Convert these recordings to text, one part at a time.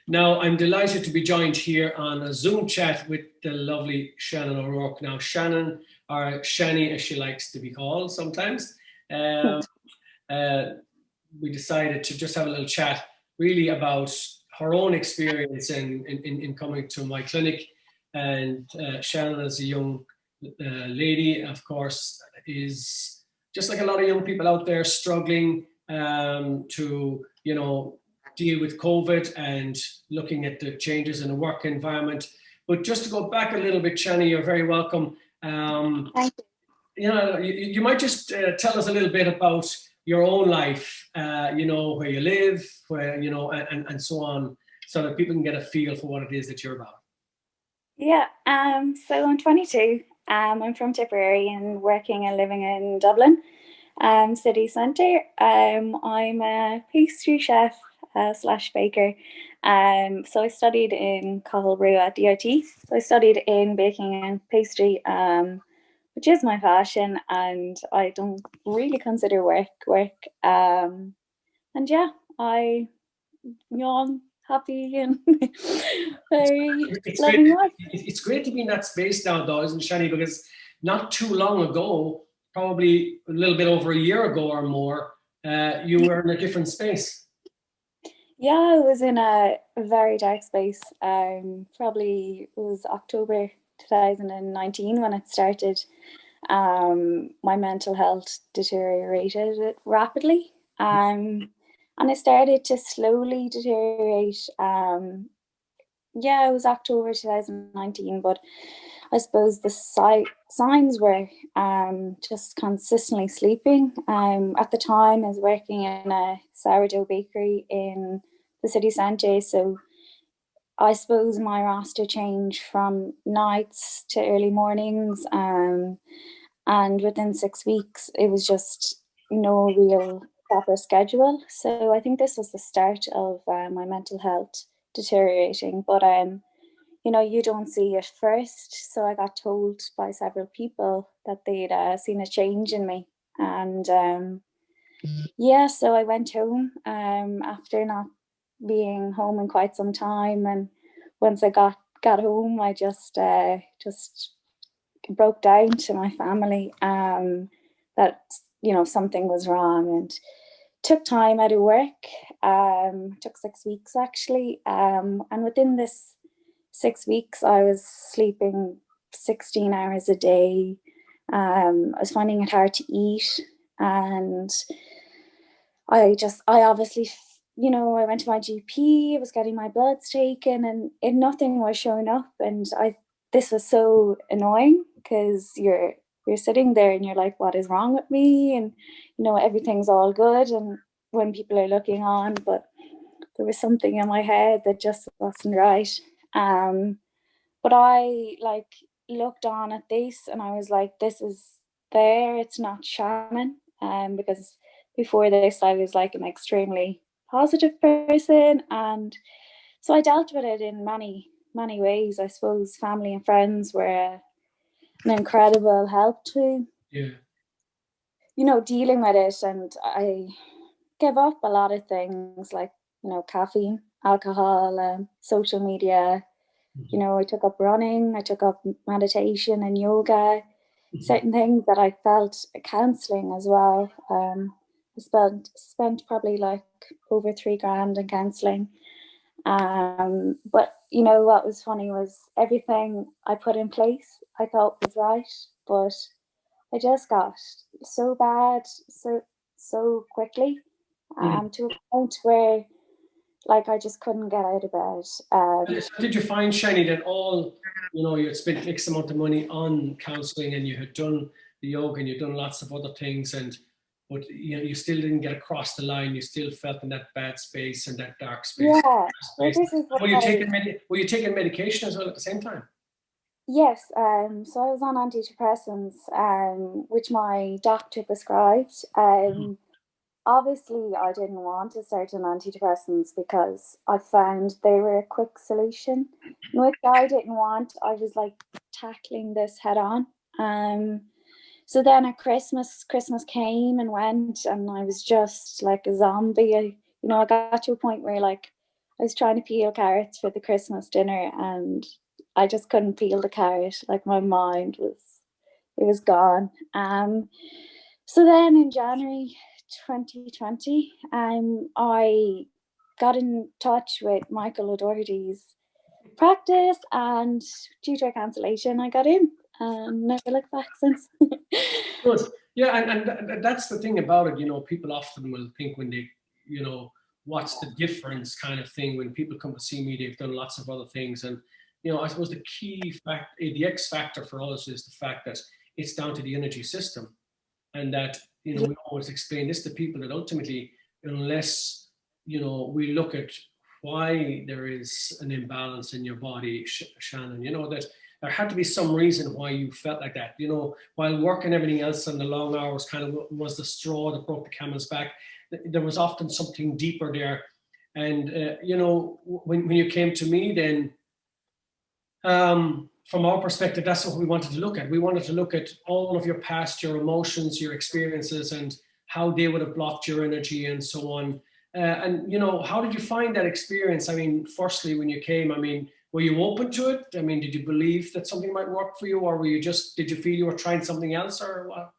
Now, I'm delighted to be joined here on a Zoom chat with the lovely Shannon O'Rourke. Now, Shannon, or Shani as she likes to be called sometimes, um, uh, we decided to just have a little chat really about her own experience in coming to my clinic. And Shannon, as a young lady, of course, is just like a lot of young people out there struggling to, deal with COVID and looking at the changes in the work environment. But just to go back a little bit, Shani, you're very welcome. Thank you. You might just tell us a little bit about your own life, where you live, where, and so on, so that people can get a feel for what it is that you're about. Yeah, so I'm 22. I'm from Tipperary and working and living in Dublin, city centre. I'm a pastry chef slash baker. So I studied in Cahill at DIT. So I studied in baking and pastry, which is my passion, and I don't really consider work. And yeah, I young, happy, and very loving life. It's great to be in that space now, though, isn't it, Shani? Because not too long ago, probably a little bit over a year ago or more, you were in a different space. Yeah, I was in a very dark space. Probably it was October 2019 when it started. My mental health deteriorated rapidly. And it started to slowly deteriorate. Yeah, it was October 2019, but I suppose the signs were just consistently sleeping. At the time, I was working in a sourdough bakery in the city centre, so I suppose my roster changed from nights to early mornings, and within 6 weeks, it was just no real proper schedule. So I think this was the start of my mental health deteriorating. But you don't see it first. So I got told by several people that they'd seen a change in me. And yeah, so I went home after not being home in quite some time. And once I got home, I just broke down to my family that something was wrong, and took time out of work. Took 6 weeks actually, and within this 6 weeks, I was sleeping 16 hours a day. I was finding it hard to eat, and I obviously, I went to my GP. I was getting my bloods taken, and nothing was showing up. And this was so annoying because you're sitting there and you're like, what is wrong with me? And everything's all good, and when people are looking on, but there was something in my head that just wasn't right. But I looked on at this and I was like, this is it's not Shannon. Because before this I was like an extremely positive person, and so I dealt with it in many ways. I suppose family and friends were an incredible help to dealing with it. And I gave up a lot of things like caffeine, alcohol, social media. I took up running, I took up meditation and yoga, certain things that I felt, counselling as well. I spent probably like over $3,000 in counselling. But what was funny was everything I put in place I thought was right, but I just got so bad so quickly, to a point where I just couldn't get out of bed. So did you find, Shani, that you had spent X amount of money on counselling and you had done the yoga and you'd done lots of other things, but you still didn't get across the line. You still felt in that bad space and that dark space. Yeah, well, this is were you taking medication as well at the same time? Yes, so I was on antidepressants, which my doctor prescribed. Obviously, I didn't want to start on antidepressants because I found they were a quick solution, which I didn't want. I was like tackling this head on. So then at Christmas came and went, and I was just like a zombie. I got to a point where I was trying to peel carrots for the Christmas dinner, and I just couldn't peel the carrot. Like my mind was, it was gone. So then in January 2020, I got in touch with Michael O'Doherty's practice, and due to a cancellation, I got in and never looked back since. Good. Yeah, and that's the thing about it. You know, people often will think when they, you know, what's the difference kind of thing. When people come to see me, they've done lots of other things, and you know, I suppose the key fact, the X factor for us is the fact that it's down to the energy system, and that you know we always explain this to people that ultimately, unless you know we look at why there is an imbalance in your body, Shannon, you know that there had to be some reason why you felt like that. You know, while work and everything else and the long hours kind of was the straw that broke the camel's back, there was often something deeper there. And, you know, when you came to me, then from our perspective, that's what we wanted to look at. We wanted to look at all of your past, your emotions, your experiences, and how they would have blocked your energy and so on. And you know, how did you find that experience? I mean, firstly, when you came, I mean, were you open to it? I mean, did you believe that something might work for you, or were you just did you feel you were trying something else, or what?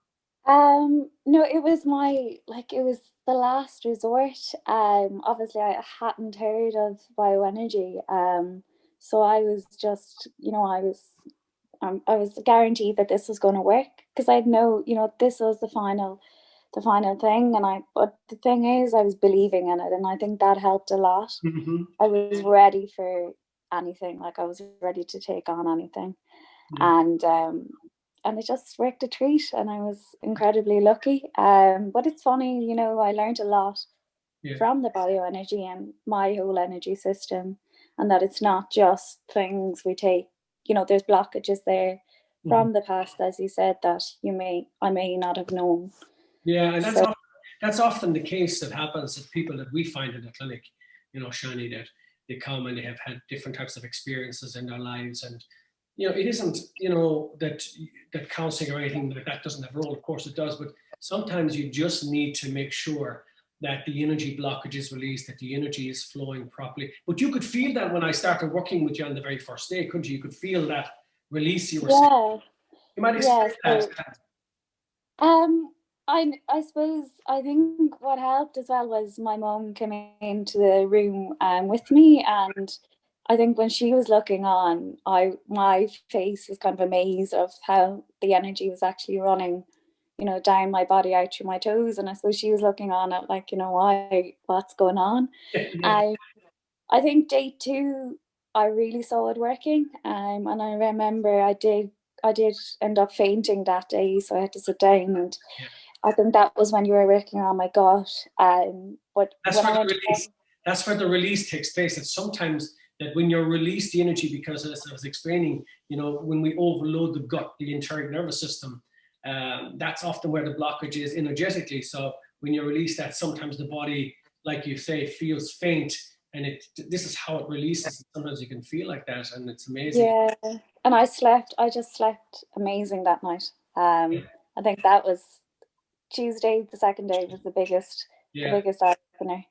No, it was it was the last resort. Obviously I hadn't heard of bioenergy. So I was just, I was guaranteed that this was going to work, because I'd know, this was the final thing. But the thing is, I was believing in it, and I think that helped a lot. Mm-hmm. I was ready for anything, like I was ready to take on anything. Yeah. And it just worked a treat, and I was incredibly lucky. But it's funny, I learned a lot Yeah. from the bioenergy and my whole energy system, and that it's not just things we take. There's blockages there Mm-hmm. from the past, as you said, that I may not have known. Yeah, and So that's often the case that happens with people that we find in the clinic. You know, Shani, that they come and they have had different types of experiences in their lives, and you know, it isn't that counseling or anything like that doesn't have a role. Of course, it does, but sometimes you just need to make sure that the energy blockage is released, that the energy is flowing properly. But you could feel that when I started working with you on the very first day, couldn't you? You could feel that release you were saying. yeah, You might yeah. explain that. Um, I suppose I think what helped as well was my mum came into the room with me, and I think when she was looking on, my face was kind of amazed of how the energy was actually running, down my body out through my toes, and I suppose she was looking on at like, what's going on. Yeah. I I think day two, I really saw it working, and I remember I did end up fainting that day, so I had to sit down, and Yeah. I think that was when you were working on my gut. But That's when where I the went release. That's where the release takes place. It's sometimes that when you release the energy, because as I was explaining, you know, when we overload the gut, the enteric nervous system, that's often where the blockage is energetically. So when you release that, sometimes the body, like you say, feels faint, and this is how it releases. Sometimes you can feel like that, and it's amazing. yeah, and I just slept amazing that night. Yeah, I think that was Tuesday. The second day was the yeah, biggest eye opener.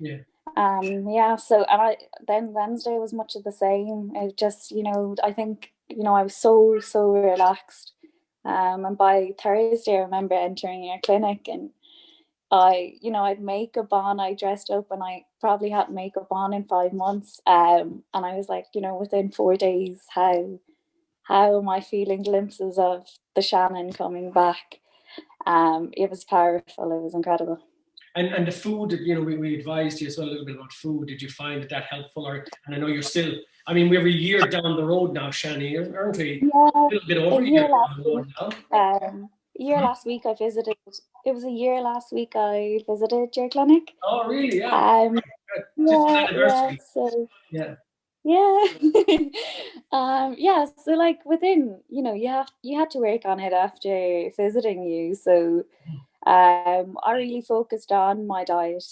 yeah. Yeah, so, and then Wednesday was much of the same. It just, I think, I was so relaxed. And by Thursday, I remember entering your clinic, and I'd makeup on, I dressed up, and I probably had makeup on in 5 months. And I was like, within 4 days, how am I feeling glimpses of the Shannon coming back? It was powerful. It was incredible. And the food, you know, we advised you as well a little bit about food. Did you find that helpful? Or and I know you're still. I mean, we're a year down the road now, Shani, aren't we? Yeah, A little bit a over a year year last down the week. road now. A year last week I visited. It was a year last week I visited your clinic. Oh, really? Yeah. Um, Good. Just yeah, an yeah. anniversary. So Yeah. yeah, yeah. So like within, you had to work on it after visiting you. So I really focused on my diet.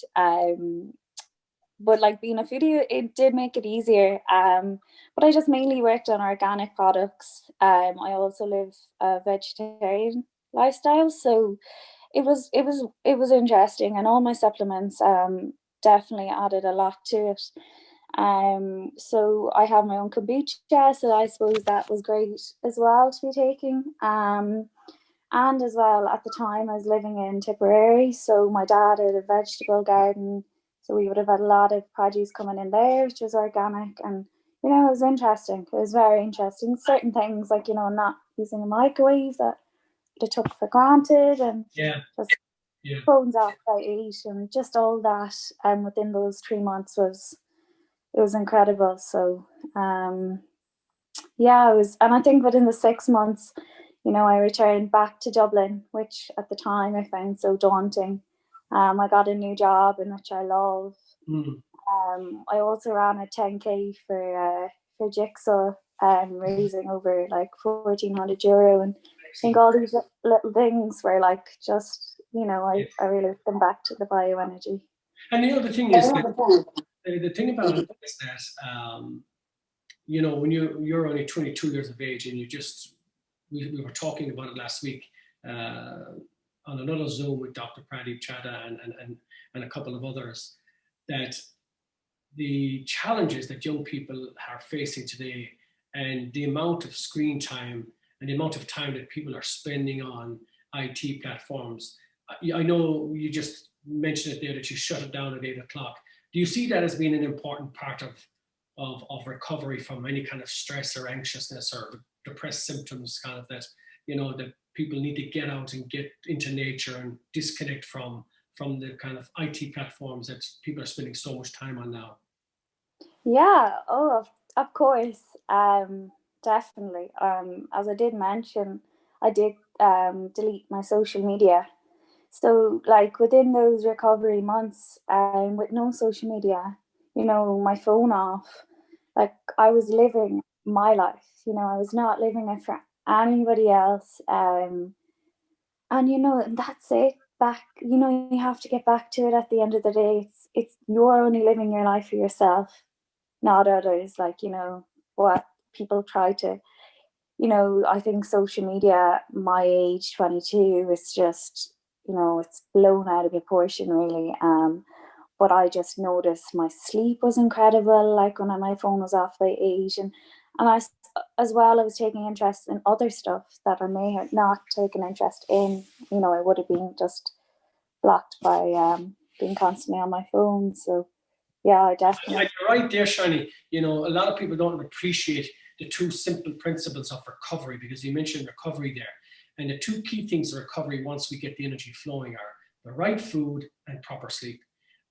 But like being a foodie, it did make it easier. But I just mainly worked on organic products. I also live a vegetarian lifestyle, so it was interesting, and all my supplements definitely added a lot to it. So I have my own kombucha, so I suppose that was great as well to be taking. And as well, at the time I was living in Tipperary, so my dad had a vegetable garden, so we would have had a lot of produce coming in there, which was organic, and it was interesting. It was very interesting. Certain things like not using a microwave that I took for granted, and just phones off by 8, and just all that. And within those 3 months was incredible. So yeah, it was, and I think within the 6 months, I returned back to Dublin, which at the time I found so daunting. I got a new job in which I love. I also ran a 10K for Jigsaw, raising over like €1,400, and I think all these little things were like just I really looked them back to the bioenergy. And the other thing is that the thing about it is that when you're only 22 years of age, and we were talking about it last week on another Zoom with Dr. Pradeep Chadha and a couple of others, that the challenges that young people are facing today, and the amount of screen time and the amount of time that people are spending on IT platforms. I know you just mentioned it there that you shut it down at 8 o'clock. Do you see that as being an important part of recovery from any kind of stress or anxiousness or depressed symptoms, kind of that people need to get out and get into nature and disconnect from the kind of IT platforms that people are spending so much time on now? Yeah, oh, of course, definitely. As I did mention, I did delete my social media. So, like within those recovery months, with no social media, my phone off, like I was living my life. I was not living it for anybody else. And that's it. Back, you have to get back to it at the end of the day. It's you're only living your life for yourself, not others. Like, what people try to, I think social media, my age, 22, is just, it's blown out of proportion, really. But I just noticed my sleep was incredible, like when my phone was off by 8. And as well, I was taking interest in other stuff that I may have not taken interest in. I would have been just blocked by being constantly on my phone. So yeah, I definitely. You're right there, Shani. A lot of people don't appreciate the two simple principles of recovery, because you mentioned recovery there. And the two key things of recovery, once we get the energy flowing, are the right food and proper sleep.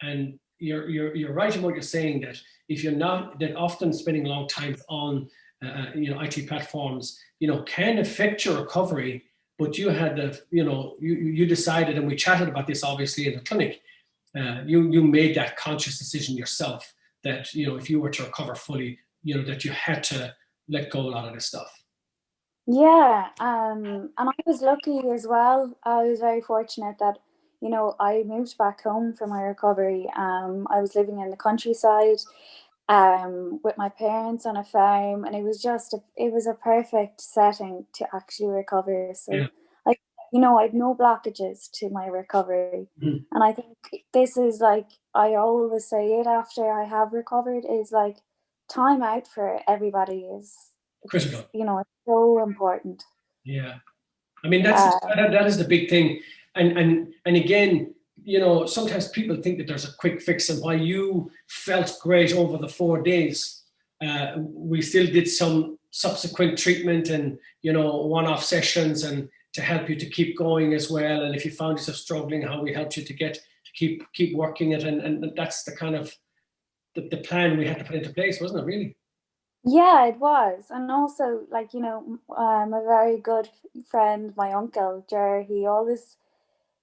And you're right in what you're saying, that if you're not, that often spending a long time on IT platforms, can affect your recovery. But you had you decided, and we chatted about this obviously in the clinic. You made that conscious decision yourself that if you were to recover fully, that you had to let go a lot of this stuff. Yeah, and I was lucky as well. I was very fortunate that I moved back home for my recovery. I was living in the countryside, with my parents on a farm, and it was a perfect setting to actually recover. So, Yeah. like, I had no blockages to my recovery. Mm-hmm. And I think this is like, I always say it after I have recovered, is like time out for everybody is Critical. it's so important. Yeah. I mean, that is the big thing. And again, sometimes people think that there's a quick fix, and while you felt great over the 4 days, we still did some subsequent treatment and one-off sessions, and to help you to keep going as well. And if you found yourself struggling, how we helped you to keep working it, and that's the kind of the plan we had to put into place, wasn't it? Really? Yeah, it was. And also, like, a very good friend, my uncle, Jer, he always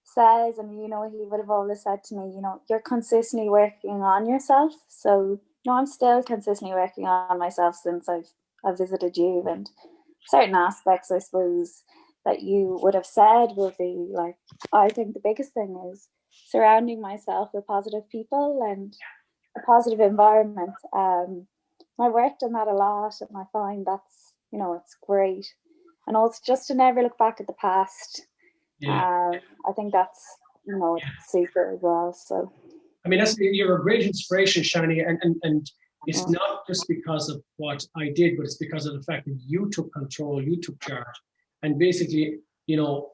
says, and he would have always said to me, you're consistently working on yourself. So, I'm still consistently working on myself since I've visited you, and certain aspects, I suppose, that you would have said will be like, I think the biggest thing is surrounding myself with positive people and a positive environment. I worked on that a lot, and I find that's it's great. And also just to never look back at the past. Yeah. I think that's it's super as well. So I mean, you're a great inspiration, Shani, and it's not just because of what I did, but it's because of the fact that you took control, you took charge. And basically, you know,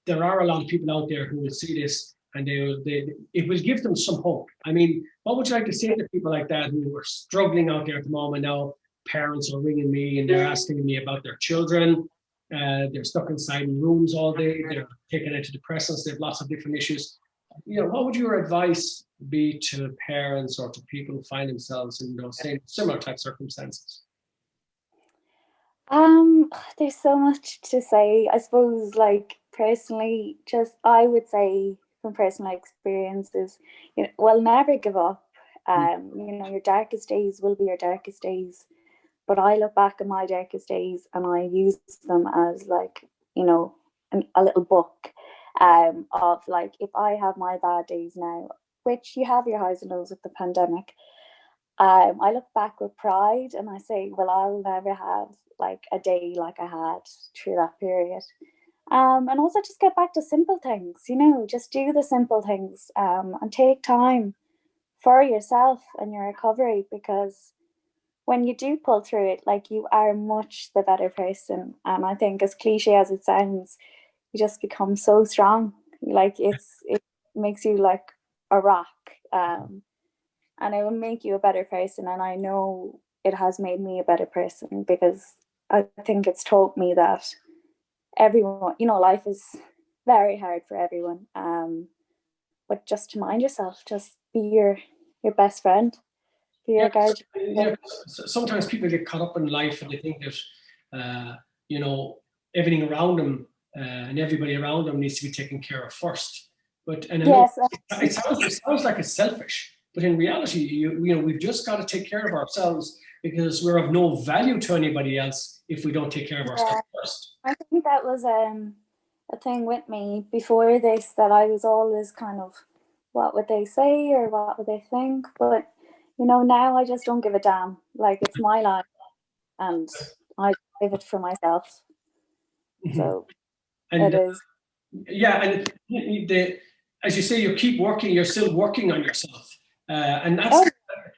there are a lot of people out there who will see this and it will give them some hope. I mean, what would you like to say to people like that who are struggling out there at the moment now? Parents are ringing me and they're asking me about their children. They're stuck inside in rooms all day. They're taking antidepressants. They have lots of different issues. You know, what would your advice be to parents or to people who find themselves in those same similar type circumstances? There's so much to say. I suppose, like, personally, just I would say from personal experiences, you know, well, never give up. You know, your darkest days will be your darkest days. But I look back at my darkest days and I use them as, like, you know, a little book of, like, if I have my bad days now, which you have your highs and lows with the pandemic, I look back with pride and I say, well, I'll never have like a day like I had through that period. And also just get back to simple things, you know, just do the simple things and take time for yourself and your recovery, because when you do pull through it, like, you are much the better person. And I think, as cliche as it sounds, you just become so strong. Like, it makes you like a rock. And it will make you a better person. And I know it has made me a better person, because I think it's taught me that everyone, you know, life is very hard for everyone. But just to mind yourself, just be your best friend, be your guardian. Yeah, sometimes people get caught up in life and they think that, you know, everything around them and everybody around them needs to be taken care of first. But and I know Yes, it sounds like it's selfish, but in reality, you know, we've just got to take care of ourselves, because we're of no value to anybody else if we don't take care of ourselves first. I think that was a thing with me before this, that I was always kind of, what would they say or what would they think? But, you know, now I just don't give a damn. Like, it's my life and I live it for myself. So And it is. yeah, and as you say, you keep working. You're still working on yourself, Oh,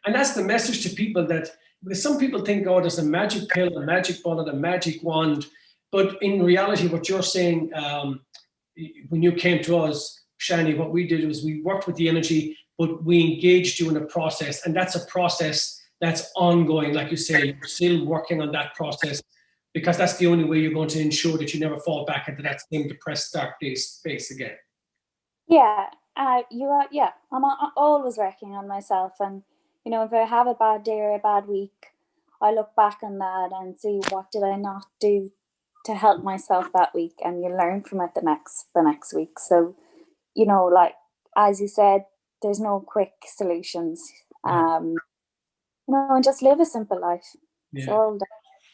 and that's the message to people. That, because some people think, oh, there's a magic pill, a magic bullet, a magic wand, but in reality, what you're saying, when you came to us, Shani, what we did was we worked with the energy, but we engaged you in a process, and that's a process that's ongoing. Like you say, you're still working on that process, because that's the only way you're going to ensure that you never fall back into that same depressed, dark space again. yeah. You are. Yeah, I'm always working on myself, and, you know, if I have a bad day or a bad week, I look back on that and see what did I not do to help myself that week, and you learn from it the next week. So, you know, like, as you said, there's no quick solutions. You know, and just live a simple life. Yeah. So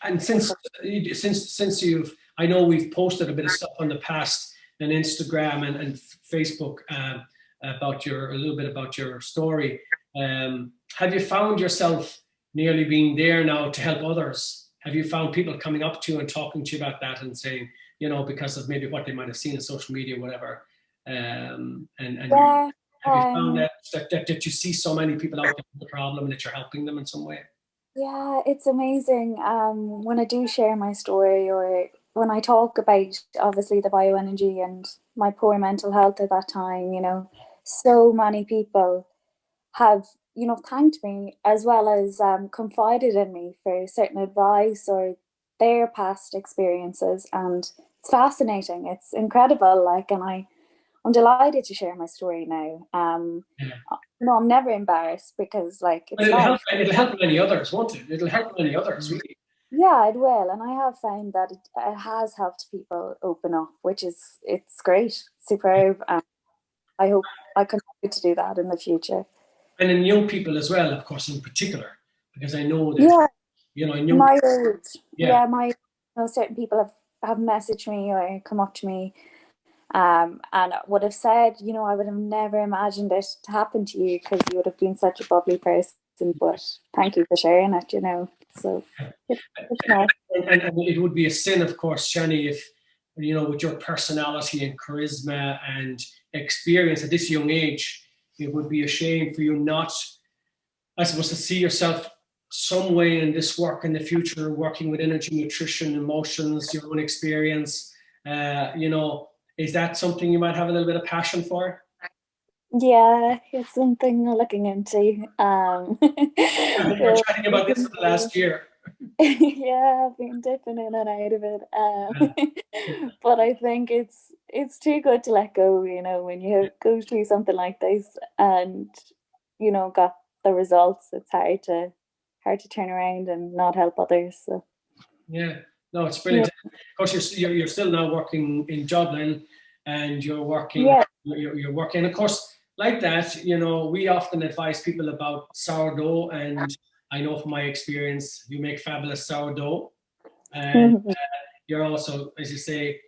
And since you've, I know we've posted a bit of stuff on the past on Instagram and Facebook about a little bit about your story. Have you found yourself nearly being there now to help others? Have you found people coming up to you and talking to you about that and saying, you know, because of maybe what they might have seen in social media, whatever? And yeah, have you found that you see so many people out there with the problem and that you're helping them in some way? yeah, it's amazing. When I do share my story, or when I talk about, obviously, the bioenergy and my poor mental health at that time, you know, so many people have, you know, thanked me, as well as confided in me for certain advice or their past experiences. And it's fascinating. It's incredible. Like, and I'm delighted to share my story now. Yeah. No, I'm never embarrassed, because, like, But it's life. it'll help many others, won't it? It'll help many others, really. Yeah, it will. And I have found that it has helped people open up, it's great, superb. And I hope I continue to do that in the future. And in young people as well, of course, in particular, because I know that, Yeah, you know, in young my people, age. yeah. Yeah, you know, certain people have messaged me or come up to me, and would have said, you know, I would have never imagined it to happen to you, because you would have been such a bubbly person. But thank you for sharing it, you know. So it's nice. And it would be a sin, of course, Shani, if, you know, with your personality and charisma and experience at this young age, it would be a shame for you not, I suppose, to see yourself some way in this work in the future, working with energy, nutrition, emotions, your own experience? Is that something you might have a little bit of passion for? Yeah, it's something we're looking into. We're chatting about this for the last year. Yeah, I've been dipping in and out of it. But I think it's too good to let go, when you go through something like this and got the results, it's hard to turn around and not help others. So Yeah, no, it's yeah, brilliant. Of course, you're still now working in Dublin, and yeah. you're working. Of course, like that, we often advise people about sourdough, and I know from my experience, you make fabulous sourdough, and you're also, as you say,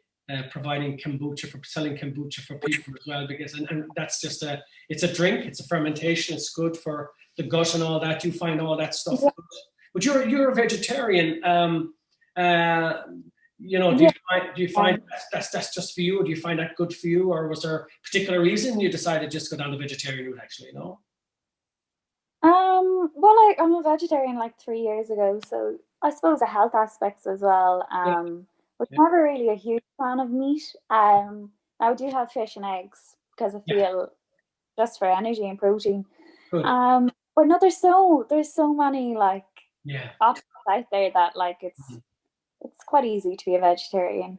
providing kombucha for selling kombucha for people as well, because and that's just it's a drink, it's a fermentation, it's good for the gut and all that. You find all that stuff Yeah, good. But you're a vegetarian. Uh, yeah. do you find that's just for you? Or do you find that good for you, or was there a particular reason you decided just to go down the vegetarian route? Actually, no. Well, I'm a vegetarian like 3 years ago, so I suppose the health aspects as well. Yeah, Was yeah, never really a huge fan of meat. I do have fish and eggs because I yeah. feel just for energy and protein. Good. But no, there's so many like Yeah, options out there that like it's quite easy to be a vegetarian,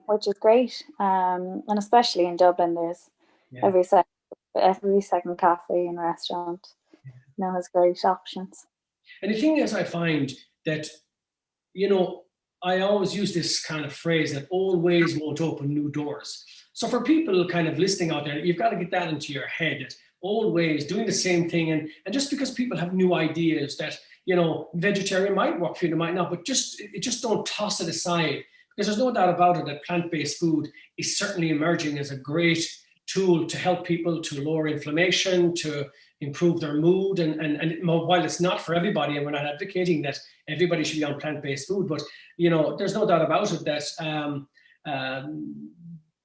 which is great. And especially in Dublin, there's yeah. every second cafe and restaurant has great options. And the thing is, I find that you know, I always use this kind of phrase that old ways won't open new doors. So for people kind of listening out there, you've got to get that into your head that old ways, doing the same thing, and just because people have new ideas that, vegetarian might work for you, they might not, but just don't toss it aside. Because there's no doubt about it that plant-based food is certainly emerging as a great tool to help people to lower inflammation, to improve their mood. And while it's not for everybody, and we're not advocating that everybody should be on plant-based food, but there's no doubt about it that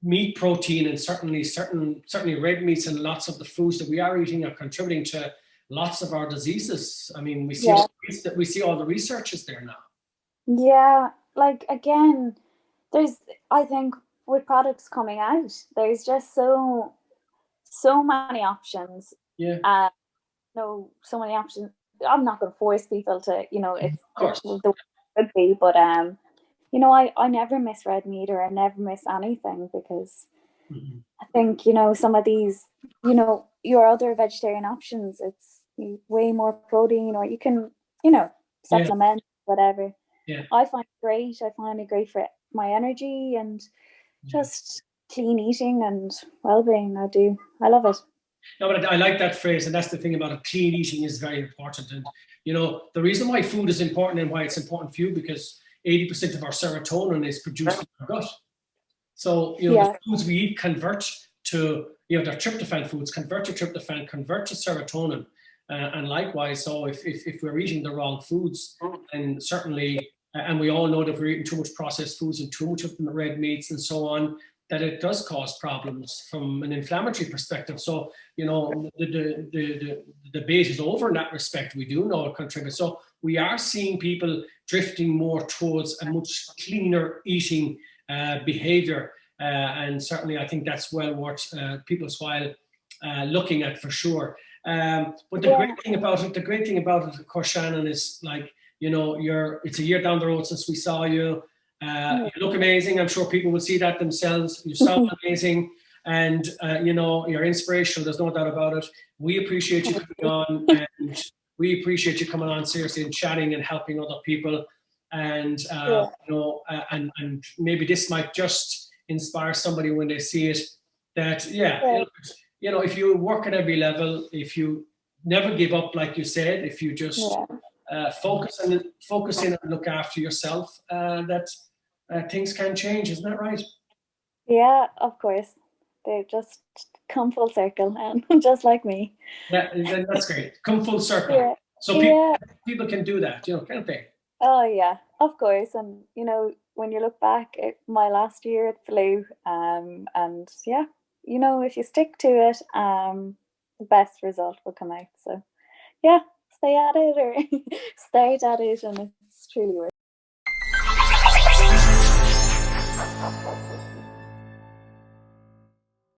meat protein and certainly red meats and lots of the foods that we are eating are contributing to lots of our diseases. I mean, Yeah, we see all the research is there now. yeah. Like again, there's I think with products coming out, there's just so many options. Yeah, Uh, no, so many options. I'm not going to force people to, of it's course. the way it should be, but I never miss red meat or I never miss anything because Mhm. I think, some of these, your other vegetarian options, it's way more protein or you can, Yeah, supplement, whatever. yeah, I find it great. I find it great for my energy and yeah. just clean eating and well-being. I do. I love it. No, but I like that phrase, and that's the thing about it. Clean eating is very important, and the reason why food is important and why it's important for you because 80% of our serotonin is produced in our gut. So, the Yeah. foods we eat convert to, the tryptophan foods convert to tryptophan, convert to serotonin. And likewise, so if we're eating the wrong foods, then certainly, and we all know that if we're eating too much processed foods and too much of the red meats and so on, that it does cause problems from an inflammatory perspective. So, the debate is over in that respect. We do know it contributes. So we are seeing people drifting more towards a much cleaner eating behavior. And certainly, I think that's well worth people's while looking at for sure. But Yeah. the great thing about it, of course, Shannon, is like it's a year down the road since we saw you. Yeah. You look amazing. I'm sure people will see that themselves. You sound amazing, and you're inspirational. There's no doubt about it. We appreciate you coming on, and we appreciate you coming on seriously and chatting and helping other people. And Yeah. and maybe this might just inspire somebody when they see it. That yeah, Yeah. if you work at every level, if you never give up, like you said, if you just Yeah. focus in and look after yourself, that things can change. Isn't that right? Yeah, of course. They just come full circle and just like me. Yeah, then that's great. Come full circle. Yeah. So Yeah. people can do that, can't they? Oh yeah, of course. And when you look back at my last year it flew, and yeah, if you stick to it, the best result will come out. So yeah, stay at it or start at it, and it's truly worth